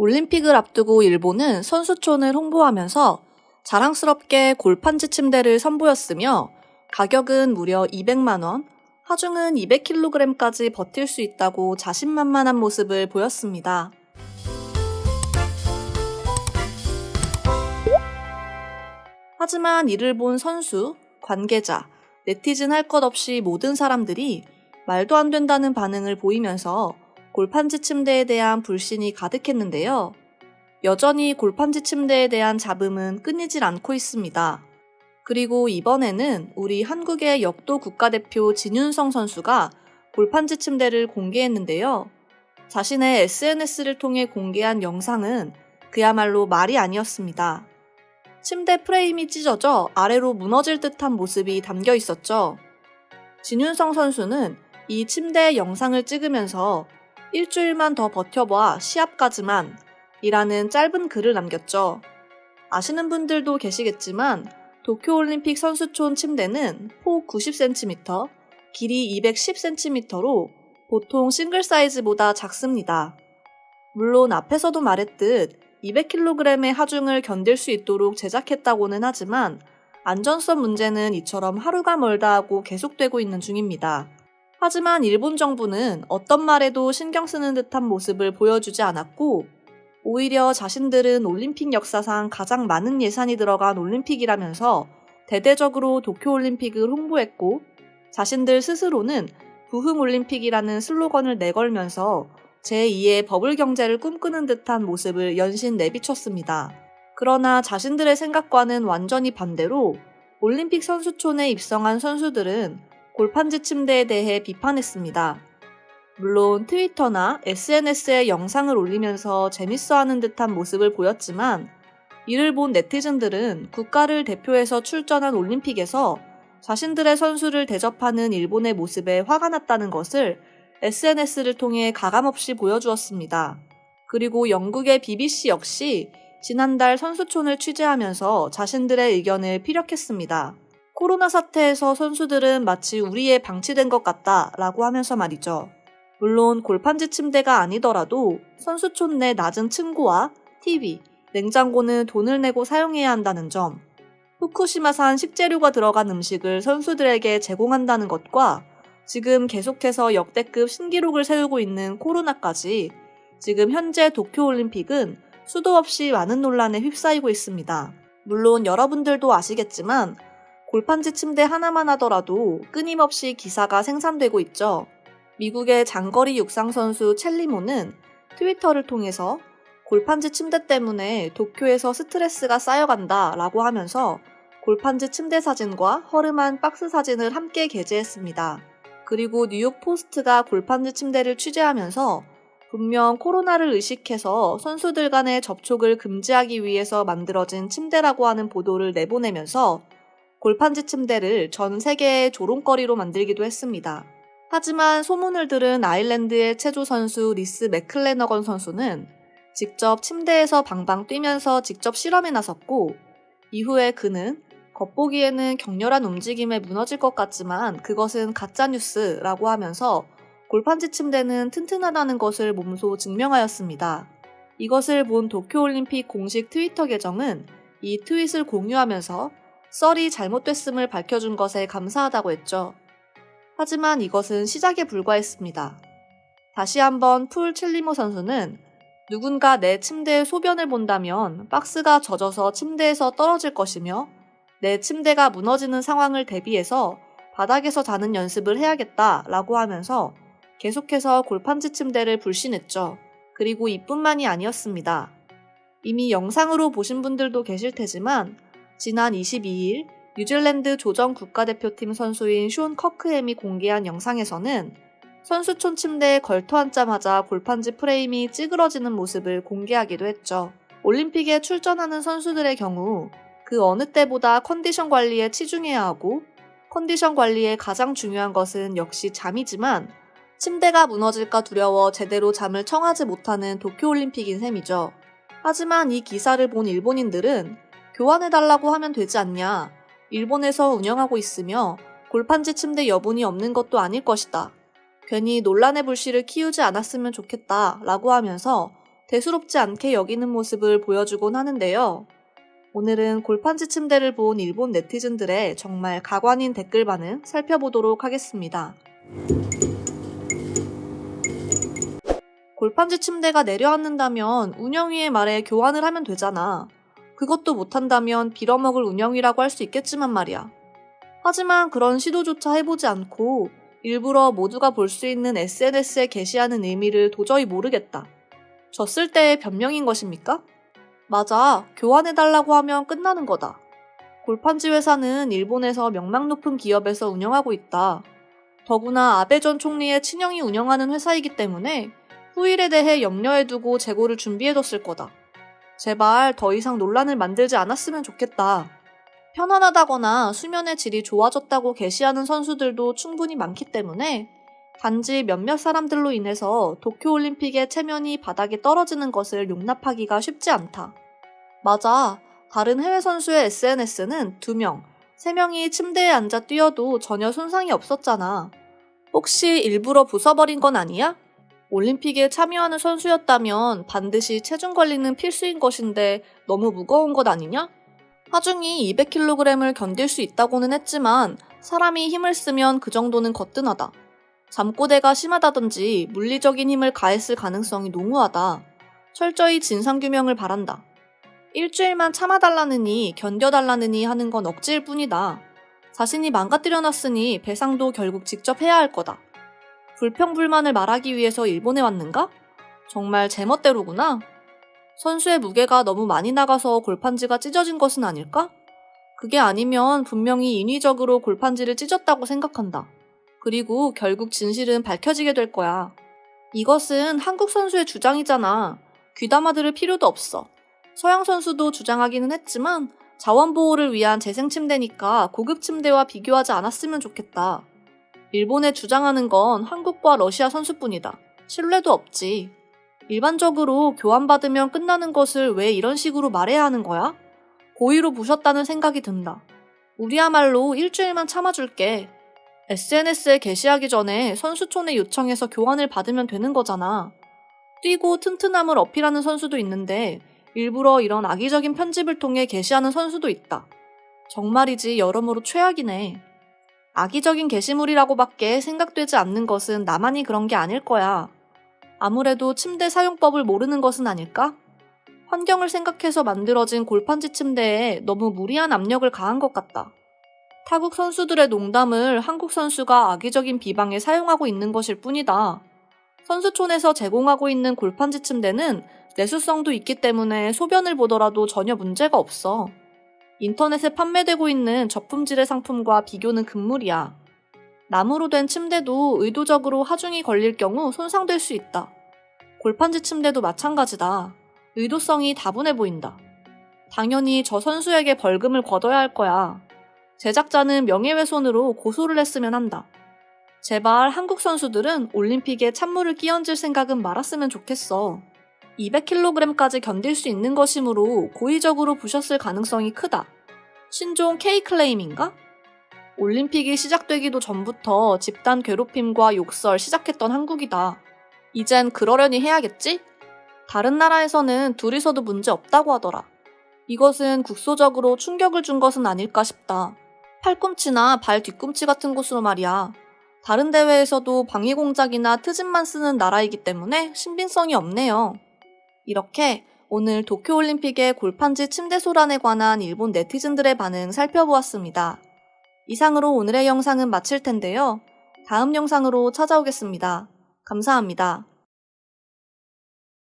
올림픽을 앞두고 일본은 선수촌을 홍보하면서 자랑스럽게 골판지 침대를 선보였으며 가격은 무려 200만 원, 하중은 200kg까지 버틸 수 있다고 자신만만한 모습을 보였습니다. 하지만 이를 본 선수, 관계자, 네티즌 할 것 없이 모든 사람들이 말도 안 된다는 반응을 보이면서 골판지 침대에 대한 불신이 가득했는데요. 여전히 골판지 침대에 대한 잡음은 끊이질 않고 있습니다. 그리고 이번에는 우리 한국의 역도 국가대표 진윤성 선수가 골판지 침대를 공개했는데요. 자신의 SNS를 통해 공개한 영상은 그야말로 말이 아니었습니다. 침대 프레임이 찢어져 아래로 무너질 듯한 모습이 담겨 있었죠. 진윤성 선수는 이 침대 영상을 찍으면서 일주일만 더 버텨봐 시합까지만 이라는 짧은 글을 남겼죠. 아시는 분들도 계시겠지만 도쿄올림픽 선수촌 침대는 폭 90cm, 길이 210cm로 보통 싱글 사이즈보다 작습니다. 물론 앞에서도 말했듯 200kg의 하중을 견딜 수 있도록 제작했다고는 하지만 안전성 문제는 이처럼 하루가 멀다 하고 계속되고 있는 중입니다. 하지만 일본 정부는 어떤 말에도 신경 쓰는 듯한 모습을 보여주지 않았고 오히려 자신들은 올림픽 역사상 가장 많은 예산이 들어간 올림픽이라면서 대대적으로 도쿄올림픽을 홍보했고 자신들 스스로는 부흥올림픽이라는 슬로건을 내걸면서 제2의 버블 경제를 꿈꾸는 듯한 모습을 연신 내비쳤습니다. 그러나 자신들의 생각과는 완전히 반대로 올림픽 선수촌에 입성한 선수들은 골판지 침대에 대해 비판했습니다. 물론 트위터나 SNS에 영상을 올리면서 재밌어하는 듯한 모습을 보였지만 이를 본 네티즌들은 국가를 대표해서 출전한 올림픽에서 자신들의 선수를 대접하는 일본의 모습에 화가 났다는 것을 SNS를 통해 가감없이 보여주었습니다. 그리고 영국의 BBC 역시 지난달 선수촌을 취재하면서 자신들의 의견을 피력했습니다. 코로나 사태에서 선수들은 마치 우리에 방치된 것 같다 라고 하면서 말이죠. 물론 골판지 침대가 아니더라도 선수촌 내 낮은 층고와 TV, 냉장고는 돈을 내고 사용해야 한다는 점, 후쿠시마산 식재료가 들어간 음식을 선수들에게 제공한다는 것과 지금 계속해서 역대급 신기록을 세우고 있는 코로나까지 지금 현재 도쿄올림픽은 수도 없이 많은 논란에 휩싸이고 있습니다. 물론 여러분들도 아시겠지만 골판지 침대 하나만 하더라도 끊임없이 기사가 생산되고 있죠. 미국의 장거리 육상 선수 첼리모는 트위터를 통해서 골판지 침대 때문에 도쿄에서 스트레스가 쌓여간다 라고 하면서 골판지 침대 사진과 허름한 박스 사진을 함께 게재했습니다. 그리고 뉴욕 포스트가 골판지 침대를 취재하면서 분명 코로나를 의식해서 선수들 간의 접촉을 금지하기 위해서 만들어진 침대라고 하는 보도를 내보내면서 골판지 침대를 전 세계의 조롱거리로 만들기도 했습니다. 하지만 소문을 들은 아일랜드의 체조 선수 리스 맥클레너건 선수는 직접 침대에서 방방 뛰면서 직접 실험에 나섰고 이후에 그는 겉보기에는 격렬한 움직임에 무너질 것 같지만 그것은 가짜뉴스라고 하면서 골판지 침대는 튼튼하다는 것을 몸소 증명하였습니다. 이것을 본 도쿄올림픽 공식 트위터 계정은 이 트윗을 공유하면서 썰이 잘못됐음을 밝혀준 것에 감사하다고 했죠. 하지만 이것은 시작에 불과했습니다. 다시 한번 풀 첼리모 선수는 누군가 내 침대의 소변을 본다면 박스가 젖어서 침대에서 떨어질 것이며 내 침대가 무너지는 상황을 대비해서 바닥에서 자는 연습을 해야겠다 라고 하면서 계속해서 골판지 침대를 불신했죠. 그리고 이뿐만이 아니었습니다. 이미 영상으로 보신 분들도 계실 테지만 지난 22일 뉴질랜드 조정 국가대표팀 선수인 숀 커크햄이 공개한 영상에서는 선수촌 침대에 걸터 앉자마자 골판지 프레임이 찌그러지는 모습을 공개하기도 했죠. 올림픽에 출전하는 선수들의 경우 그 어느 때보다 컨디션 관리에 치중해야 하고 컨디션 관리에 가장 중요한 것은 역시 잠이지만 침대가 무너질까 두려워 제대로 잠을 청하지 못하는 도쿄올림픽인 셈이죠. 하지만 이 기사를 본 일본인들은 교환해달라고 하면 되지 않냐, 일본에서 운영하고 있으며 골판지 침대 여분이 없는 것도 아닐 것이다, 괜히 논란의 불씨를 키우지 않았으면 좋겠다 라고 하면서 대수롭지 않게 여기는 모습을 보여주곤 하는데요. 오늘은 골판지 침대를 본 일본 네티즌들의 정말 가관인 댓글 반응 살펴보도록 하겠습니다. 골판지 침대가 내려앉는다면 운영위의 말에 교환을 하면 되잖아. 그것도 못한다면 빌어먹을 운영위라고 할 수 있겠지만 말이야. 하지만 그런 시도조차 해보지 않고 일부러 모두가 볼 수 있는 SNS에 게시하는 의미를 도저히 모르겠다. 졌을 때의 변명인 것입니까? 맞아, 교환해달라고 하면 끝나는 거다. 골판지 회사는 일본에서 명망 높은 기업에서 운영하고 있다. 더구나 아베 전 총리의 친형이 운영하는 회사이기 때문에 후일에 대해 염려해 두고 재고를 준비해뒀을 거다. 제발 더 이상 논란을 만들지 않았으면 좋겠다. 편안하다거나 수면의 질이 좋아졌다고 게시하는 선수들도 충분히 많기 때문에 단지 몇몇 사람들로 인해서 도쿄올림픽의 체면이 바닥에 떨어지는 것을 용납하기가 쉽지 않다. 맞아. 다른 해외 선수의 SNS는 2명, 3명이 침대에 앉아 뛰어도 전혀 손상이 없었잖아. 혹시 일부러 부숴버린 건 아니야? 올림픽에 참여하는 선수였다면 반드시 체중 관리는 필수인 것인데 너무 무거운 것 아니냐? 하중이 200kg을 견딜 수 있다고는 했지만 사람이 힘을 쓰면 그 정도는 거뜬하다. 잠꼬대가 심하다든지 물리적인 힘을 가했을 가능성이 농후하다. 철저히 진상규명을 바란다. 일주일만 참아달라느니 견뎌달라느니 하는 건 억지일 뿐이다. 자신이 망가뜨려놨으니 배상도 결국 직접 해야 할 거다. 불평불만을 말하기 위해서 일본에 왔는가? 정말 제멋대로구나. 선수의 무게가 너무 많이 나가서 골판지가 찢어진 것은 아닐까? 그게 아니면 분명히 인위적으로 골판지를 찢었다고 생각한다. 그리고 결국 진실은 밝혀지게 될 거야. 이것은 한국 선수의 주장이잖아. 귀담아 들을 필요도 없어. 서양 선수도 주장하기는 했지만 자원보호를 위한 재생침대니까 고급 침대와 비교하지 않았으면 좋겠다. 일본에 주장하는 건 한국과 러시아 선수뿐이다. 신뢰도 없지. 일반적으로 교환받으면 끝나는 것을 왜 이런 식으로 말해야 하는 거야? 고의로 부셨다는 생각이 든다. 우리야말로 일주일만 참아줄게. SNS에 게시하기 전에 선수촌에 요청해서 교환을 받으면 되는 거잖아. 뛰고 튼튼함을 어필하는 선수도 있는데 일부러 이런 악의적인 편집을 통해 게시하는 선수도 있다. 정말이지 여러모로 최악이네. 악의적인 게시물이라고밖에 생각되지 않는 것은 나만이 그런 게 아닐 거야. 아무래도 침대 사용법을 모르는 것은 아닐까? 환경을 생각해서 만들어진 골판지 침대에 너무 무리한 압력을 가한 것 같다. 타국 선수들의 농담을 한국 선수가 악의적인 비방에 사용하고 있는 것일 뿐이다. 선수촌에서 제공하고 있는 골판지 침대는 내수성도 있기 때문에 소변을 보더라도 전혀 문제가 없어. 인터넷에 판매되고 있는 저품질의 상품과 비교는 금물이야. 나무로 된 침대도 의도적으로 하중이 걸릴 경우 손상될 수 있다. 골판지 침대도 마찬가지다. 의도성이 다분해 보인다. 당연히 저 선수에게 벌금을 거둬야 할 거야. 제작자는 명예훼손으로 고소를 했으면 한다. 제발 한국 선수들은 올림픽에 찬물을 끼얹을 생각은 말았으면 좋겠어. 200kg까지 견딜 수 있는 것이므로 고의적으로 부셨을 가능성이 크다. 신종 K클레임인가? 올림픽이 시작되기도 전부터 집단 괴롭힘과 욕설 시작했던 한국이다. 이젠 그러려니 해야겠지? 다른 나라에서는 둘이서도 문제 없다고 하더라. 이것은 국소적으로 충격을 준 것은 아닐까 싶다. 팔꿈치나 발 뒤꿈치 같은 곳으로 말이야. 다른 대회에서도 방위공작이나 트집만 쓰는 나라이기 때문에 신빙성이 없네요. 이렇게 오늘 도쿄올림픽의 골판지 침대 소란에 관한 일본 네티즌들의 반응 살펴보았습니다. 이상으로 오늘의 영상은 마칠 텐데요. 다음 영상으로 찾아오겠습니다. 감사합니다.